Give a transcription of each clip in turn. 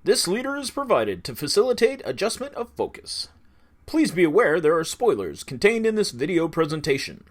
This leader is provided to facilitate adjustment of focus. Please be aware there are spoilers contained in this video presentation.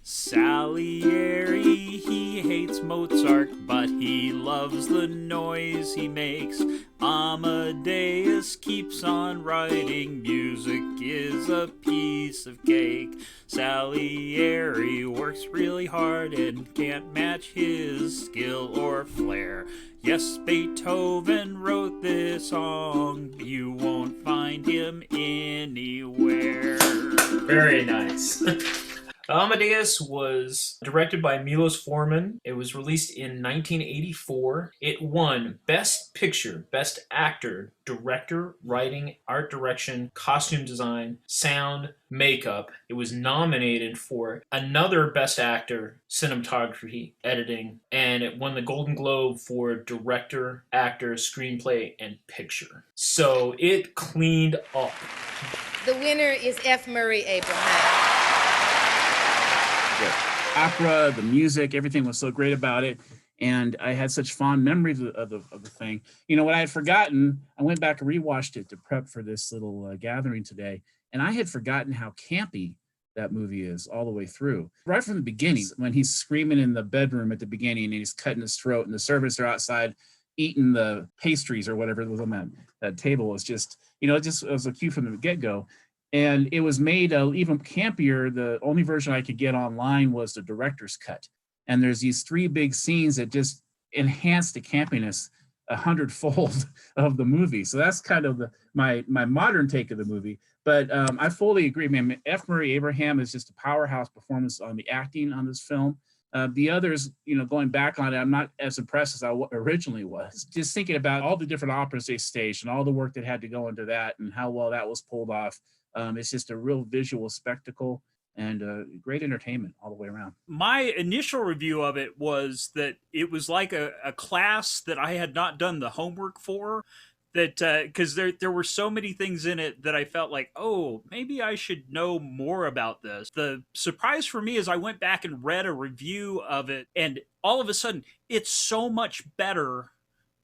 Salieri, he hates Mozart, but he loves the noise he makes. Amadeus keeps on writing, music is a piece of cake. Salieri works really hard and can't match his skill or flair. Yes, Beethoven wrote this song, you won't find him anywhere. Very nice. Amadeus was directed by Milos Forman. It was released in 1984. It won Best Picture, Best Actor, Director, Writing, Art Direction, Costume Design, Sound, Makeup. It was nominated for another Best Actor, Cinematography, Editing, and it won the Golden Globe for Director, Actor, Screenplay, and Picture. So it cleaned up. The winner is F. Murray Abraham. The opera, the music, everything was so great about it. And I had such fond memories of the thing. You know, what I had forgotten, I went back and rewatched it to prep for this little gathering today. And I had forgotten how campy that movie is all the way through. Right from the beginning, when he's screaming in the bedroom at the beginning and he's cutting his throat and the servants are outside eating the pastries or whatever was on that table, was just, you know, it was a cue from the get-go. And it was made even campier. The only version I could get online was the director's cut. And there's these three big scenes that just enhance the campiness 100-fold of the movie. So that's kind of my modern take of the movie. But I fully agree, man. F. Murray Abraham is just a powerhouse performance on the acting on this film. The others, you know, going back on it, I'm not as impressed as I originally was. Just thinking about all the different operas they staged and all the work that had to go into that and how well that was pulled off. It's just a real visual spectacle and great entertainment all the way around. My initial review of it was that it was like a class that I had not done the homework for. That because there were so many things in it that I felt like, oh, maybe I should know more about this. The surprise for me is I went back and read a review of it, and all of a sudden, it's so much better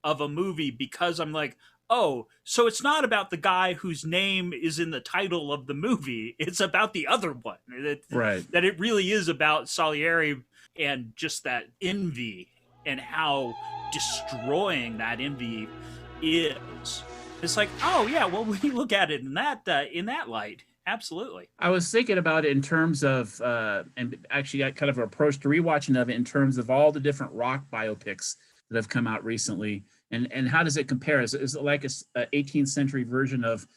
of a movie because I'm like, oh, so it's not about the guy whose name is in the title of the movie. It's about the other one. Right. That it really is about Salieri and just that envy and how destroying that envy is. It's like, oh yeah, well, when you look at it in that light, absolutely. I was thinking about it in terms of, and actually I kind of approached the rewatching of it in terms of all the different rock biopics that have come out recently. And how does it compare? Is it like a 18th century version of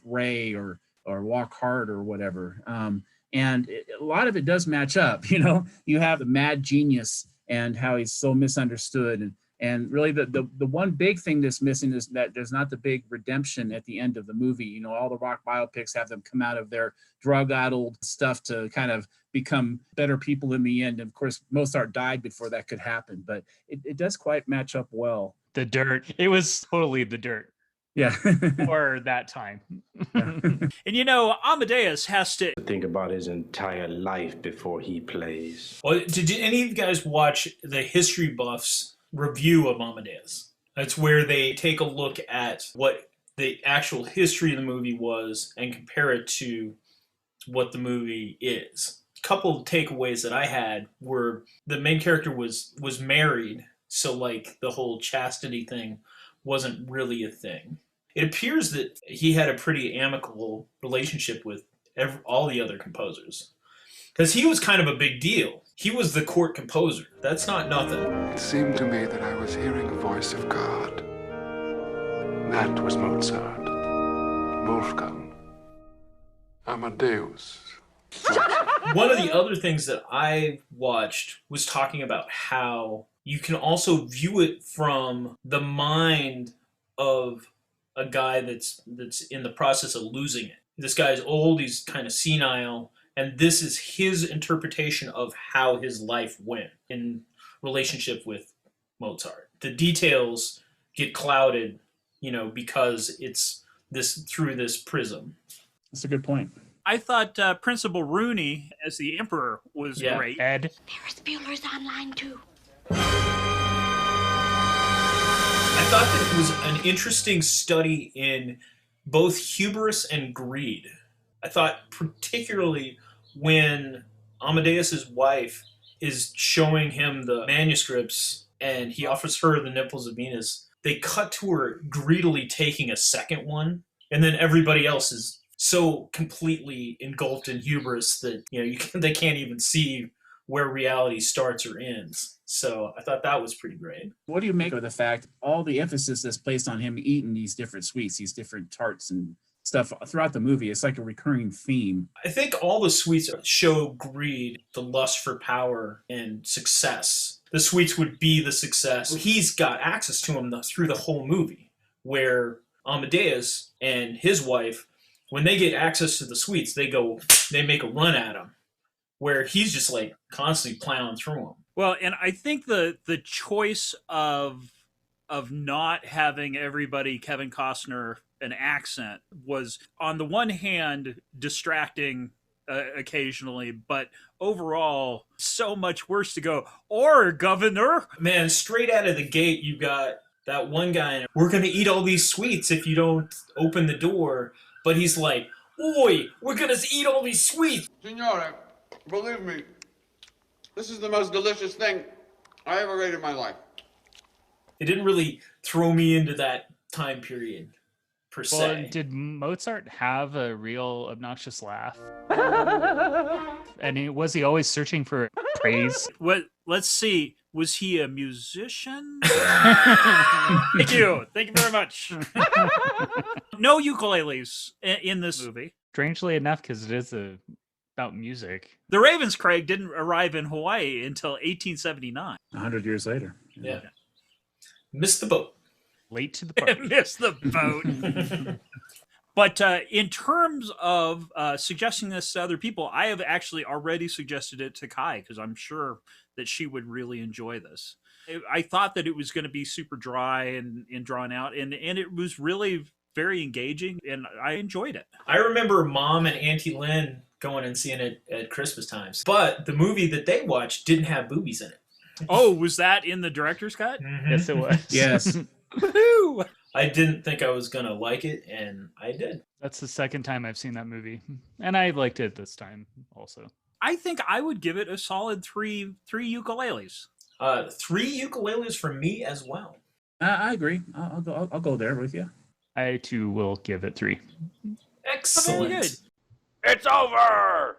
Ray or Walk Hard or whatever? A lot of it does match up. You know, you have the mad genius and how he's so misunderstood. And really the one big thing that's missing is that there's not the big redemption at the end of the movie. You know, all the rock biopics have them come out of their drug-addled stuff to kind of become better people in the end. And of course, Mozart died before that could happen, but it does quite match up well. The Dirt. It was totally The Dirt. Yeah. For that time. Yeah. And you know, Amadeus has to think about his entire life before he plays. Well, did any of you guys watch the History Buffs review of Amadeus? That's where they take a look at what the actual history of the movie was and compare it to what the movie is. A couple of takeaways that I had were the main character was married, so like the whole chastity thing wasn't really a thing. It appears that he had a pretty amicable relationship with all the other composers, because he was kind of a big deal. He was the court composer. That's not nothing. It seemed to me that I was hearing the voice of God. That was Mozart. Wolfgang Amadeus Mozart. One of the other things that I watched was talking about how you can also view it from the mind of a guy that's in the process of losing it. This guy's old, he's kind of senile, and this is his interpretation of how his life went in relationship with Mozart. The details get clouded, you know, because it's through this prism. That's a good point. I thought Principal Rooney as the Emperor was great. Ed. Ferris Bueller's online too. I thought that it was an interesting study in both hubris and greed. I thought particularly when Amadeus's wife is showing him the manuscripts and he offers her the nipples of Venus, they cut to her greedily taking a second one, and then everybody else is so completely engulfed in hubris that they can't even see where reality starts or ends. So I thought that was pretty great. What do you make of the fact all the emphasis that's placed on him eating these different sweets, these different tarts and stuff throughout the movie? It's like a recurring theme. I think all the sweets show greed, the lust for power, and success. The sweets would be the success. He's got access to them through the whole movie, where Amadeus and his wife, when they get access to the sweets, they make a run at him, where he's just like constantly plowing through them. Well, and I think the choice of not having everybody Kevin Costner an accent was, on the one hand, distracting occasionally, but overall so much worse to go. Or governor, man, straight out of the gate, you got that one guy. We're gonna eat all these sweets if you don't open the door. But he's like, "Oi, we're gonna eat all these sweets." Signore, believe me, this is the most delicious thing I ever ate in my life. It didn't really throw me into that time period, per se. Well, did Mozart have a real obnoxious laugh? And was he always searching for praise? Let's see. Was he a musician? Thank you very much. No ukuleles in this movie. Strangely enough, because it is about music. The Ravenscraig didn't arrive in Hawaii until 1879. 100 years later. Yeah. Missed the boat. Late to the party. Missed the boat. But in terms of suggesting this to other people, I have actually already suggested it to Kai, because I'm sure that she would really enjoy this. I thought that it was going to be super dry and drawn out, and it was really very engaging, and I enjoyed it. I remember Mom and Auntie Lynn going and seeing it at Christmas times, but the movie that they watched didn't have boobies in it. Oh, was that in the director's cut? Mm-hmm. Yes, it was. Yes. Woohoo! I didn't think I was going to like it, and I did. That's the second time I've seen that movie, and I liked it this time also. I think I would give it a solid three ukuleles. 3 ukuleles from me as well. I agree. I'll go there with you. I too will give it 3. Excellent. Very good. It's over!